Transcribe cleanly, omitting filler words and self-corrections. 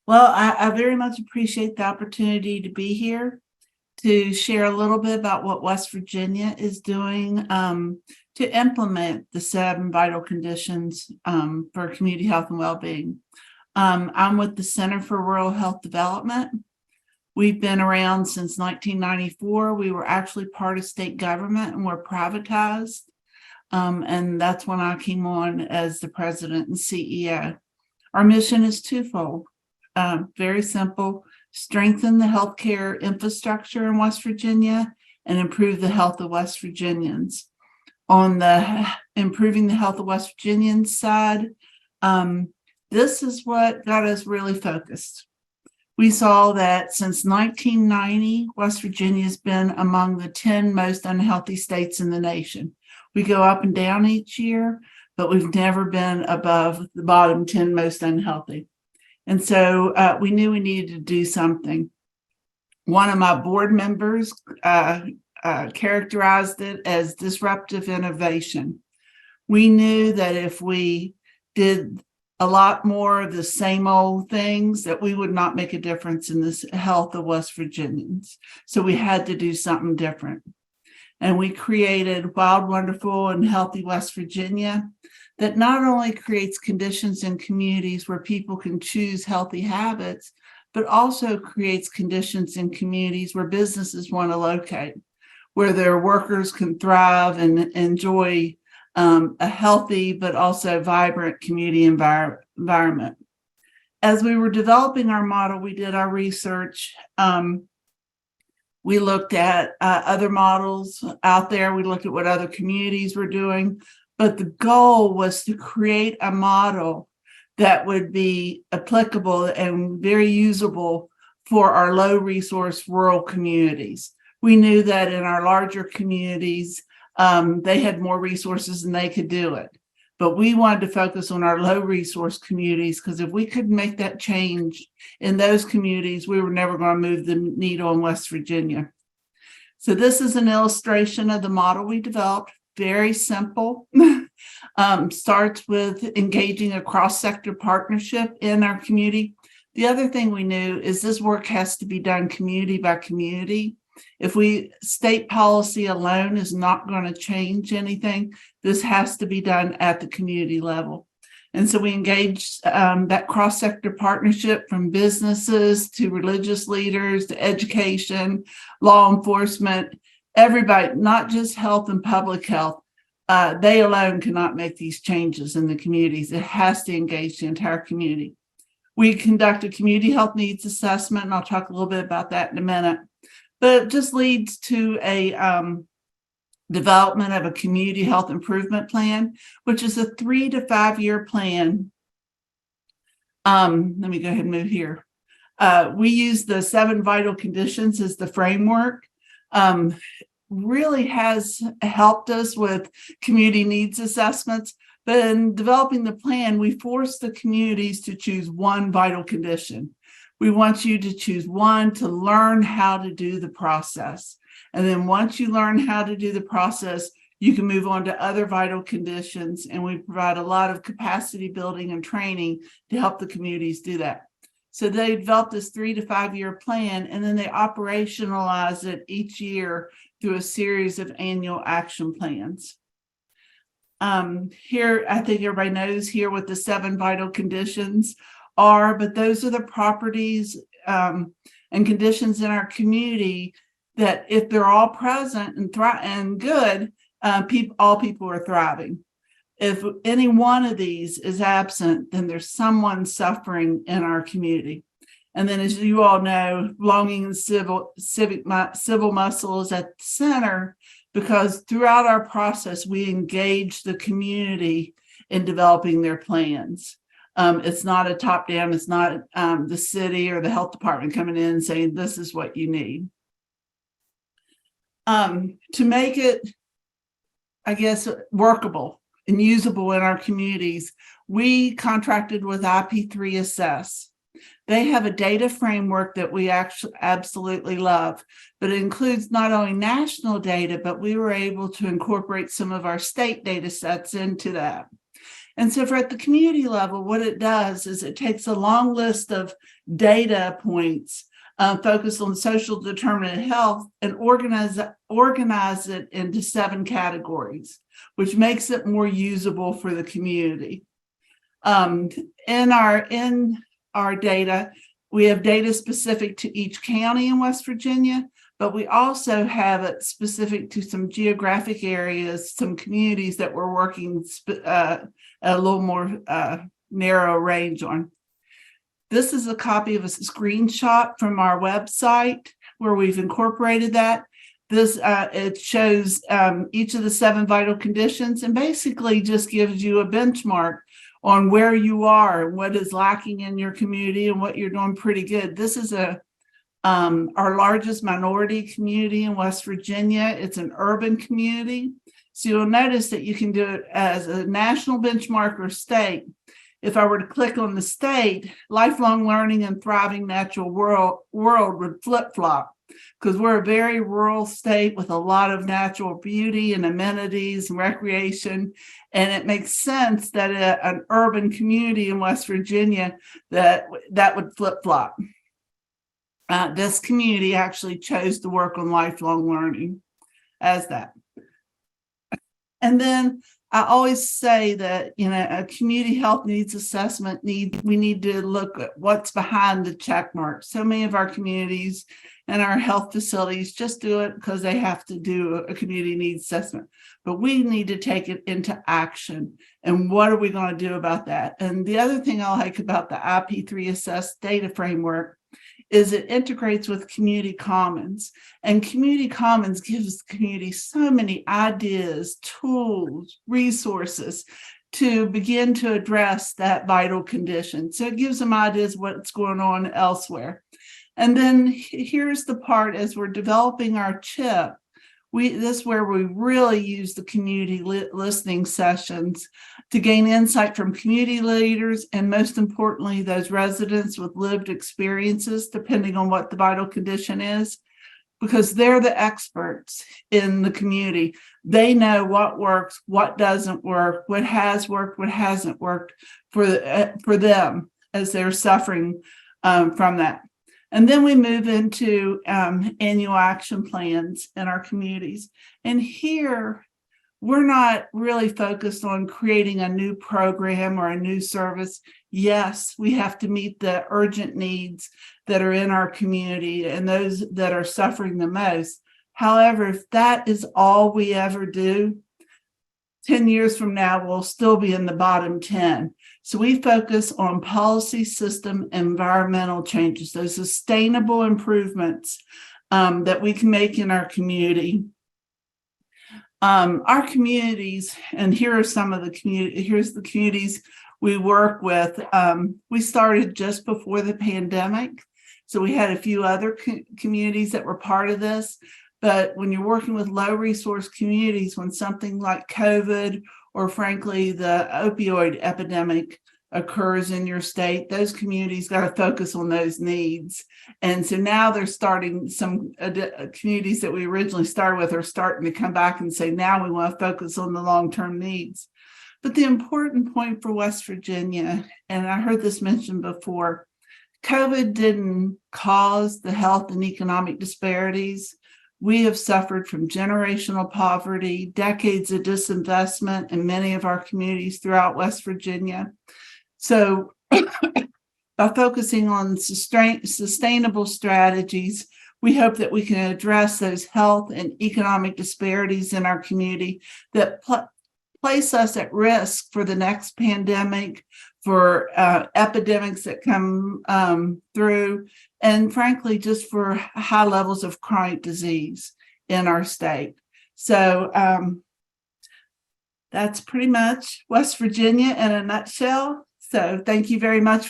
Well, I very much appreciate the opportunity to be here to share a little bit about what West Virginia is doing to implement the 7 vital conditions for community health and well-being. I'm with the Center for Rural Health Development. We've been around since 1994. We were actually part of state government and were privatized. And that's when I came on as the president and CEO. Our mission is twofold. Very simple: strengthen the healthcare infrastructure in West Virginia and improve the health of West Virginians. On the improving the health of West Virginians side, this is what got us really focused. We saw that since 1990, West Virginia has been among the 10 most unhealthy states in the nation. We go up and down each year, but we've never been above the bottom 10 most unhealthy. And so we knew we needed to do something. One of my board members characterized it as disruptive innovation. We knew that if we did a lot more of the same old things, that we would not make a difference in the health of West Virginians. So we had to do something different. And we created Wild, Wonderful, and Healthy West Virginia, that not only creates conditions in communities where people can choose healthy habits, but also creates conditions in communities where businesses want to locate, where their workers can thrive and enjoy a healthy but also vibrant community environment. As we were developing our model, we did our research. We looked at other models out there. We looked at what other communities were doing. But the goal was to create a model that would be applicable and very usable for our low resource rural communities. We knew that in our larger communities, they had more resources and they could do it. But we wanted to focus on our low resource communities, because if we could make that change in those communities, we were never going to move the needle in West Virginia. So this is an illustration of the model we developed. Very simple. Starts with engaging a cross-sector partnership in our community. The other thing we knew is this work has to be done community by community. If state policy alone is not going to change anything, this has to be done at the community level. And so we engaged that cross-sector partnership, from businesses to religious leaders to education, law enforcement, everybody, not just health and public health. They alone cannot make these changes in the communities. It has to engage the entire community. We conduct a community health needs assessment, and I'll talk a little bit about that in a minute. But it just leads to a development of a community health improvement plan, which is a 3 to 5 year plan. Let me go ahead and move here. We use the 7 vital conditions as the framework. Really has helped us with community needs assessments. But in developing the plan, we force the communities to choose one vital condition. We want you to choose one to learn how to do the process. And then once you learn how to do the process, you can move on to other vital conditions. And we provide a lot of capacity building and training to help the communities do that. So they developed this 3 to 5 year plan, and then they operationalize it each year through a series of annual action plans. Here, I think everybody knows here what the 7 vital conditions are, but those are the properties and conditions in our community that, if they're all present and good, all people are thriving. If any one of these is absent, then there's someone suffering in our community. And then, as you all know, belonging and civil muscle is at the center, because throughout our process, we engage the community in developing their plans. It's not a top down, it's not the city or the health department coming in and saying, this is what you need. To make it, I guess, workable and usable in our communities, we contracted with IP3 Assess. They have a data framework that we actually absolutely love, but it includes not only national data, but we were able to incorporate some of our state data sets into that. And so for at the community level, what it does is it takes a long list of data points focused on social determinant of health and organize it into 7 categories, which makes it more usable for the community. In our data, we have data specific to each county in West Virginia, but we also have it specific to some geographic areas, some communities that we're working a little more narrow range on. This is a copy of a screenshot from our website where we've incorporated that. This it shows each of the 7 vital conditions and basically just gives you a benchmark on where you are and what is lacking in your community and what you're doing pretty good. This is our largest minority community in West Virginia. It's an urban community. So you'll notice that you can do it as a national benchmark or state. If I were to click on the state, lifelong learning and thriving natural world would flip-flop because we're a very rural state with a lot of natural beauty and amenities and recreation. And it makes sense that an urban community in West Virginia that would flip-flop. This community actually chose to work on lifelong learning as that. And then I always say that, a community health needs assessment we need to look at what's behind the check mark. So many of our communities and our health facilities just do it because they have to do a community needs assessment. But we need to take it into action. And what are we going to do about that? And the other thing I like about the IP3 Assess data framework is it integrates with community commons. And community commons gives the community so many ideas, tools, resources to begin to address that vital condition. So it gives them ideas what's going on elsewhere. And then here's the part as we're developing our chip. This is where we really use the community listening sessions to gain insight from community leaders and, most importantly, those residents with lived experiences, depending on what the vital condition is, because they're the experts in the community. They know what works, what doesn't work, what has worked, what hasn't worked for them as they're suffering from that. And then we move into annual action plans in our communities. And here, we're not really focused on creating a new program or a new service. Yes, we have to meet the urgent needs that are in our community and those that are suffering the most. However, if that is all we ever do, 10 years from now, we'll still be in the bottom 10. So we focus on policy, system, environmental changes, those sustainable improvements that we can make in our community. Our communities, and here are some of the here's the communities we work with. We started just before the pandemic, so we had a few other communities that were part of this. But when you're working with low resource communities, when something like COVID or frankly, the opioid epidemic occurs in your state, those communities got to focus on those needs. And so now they're starting, some communities that we originally started with are starting to come back and say, now we want to focus on the long-term needs. But the important point for West Virginia, and I heard this mentioned before, COVID didn't cause the health and economic disparities. We have suffered from generational poverty, decades of disinvestment in many of our communities throughout West Virginia. So by focusing on sustainable strategies, we hope that we can address those health and economic disparities in our community that place us at risk for the next pandemic, for epidemics that come through, and frankly, just for high levels of chronic disease in our state. So that's pretty much West Virginia in a nutshell. So thank you very much